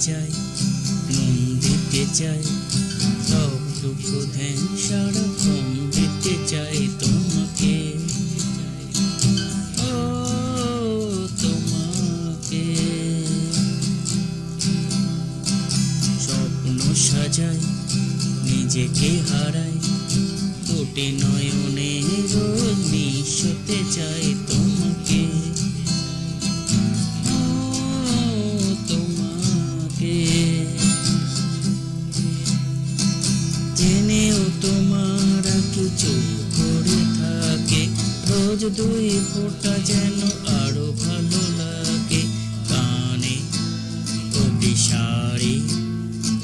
চাই, মন দিতে চাই, সবটুকু ধ্যান সারাক্ষণ দিতে চাই তোমাকে। ও তোমাকে স্বপ্ন সাজাই, নিজেকে হারাই, দুটি নয়নে রোজ মিশতে চাই তোমাকে। ও তোমাকে জেনেও তোমার কিছু করে থাকে, রোজ দুই ফোঁটা যেন আরো ভালো লাগে। কানে অভিসারী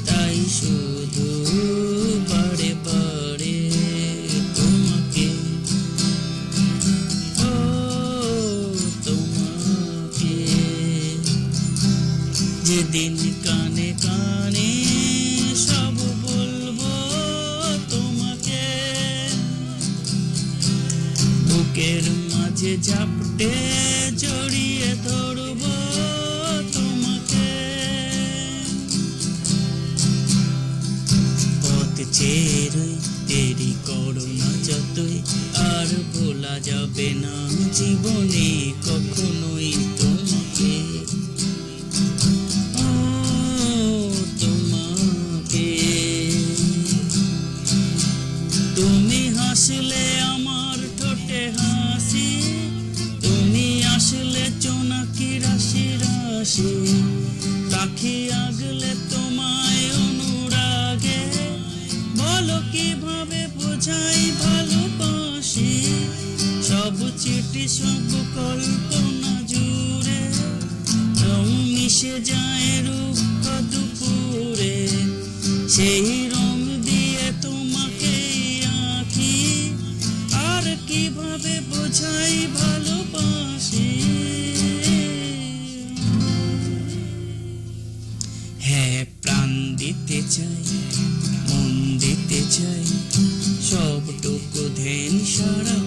তাই শুধু বারে বারে তোমাকে। ও তোমাকে যেদিন কানে কানে সব বলবো তোমাকে, বুকের মাঝে ঝাপটে জড়িয়ে ধরবো তোমাকে। পথ চেয়ে রই, দেরি করো না যতই, আর ভোলা যাবে না জীবনে কখনোই তোমাকে। ও তোমাকে তুমি হাসলে আমার ঠোঁটে হাসি, তুমি আসলে জোনাকি রাশি রাশি, পাখি আগলে তোমায় অনুরাগে, বলো কিভাবে বোঝাই ভালোবাসি। সব চিঠি সব কল্পনা জুড়ে রং মিশে যায় রূপ দুপুরে, সেই রং দিয়ে তোমাকে আঁকি, আর কিভাবে বোঝাই ভালোবাসি। হ্যাঁ প্রাণ দিতে চাই, মন দিতে চাই, সবটুকু ধ্যান সারা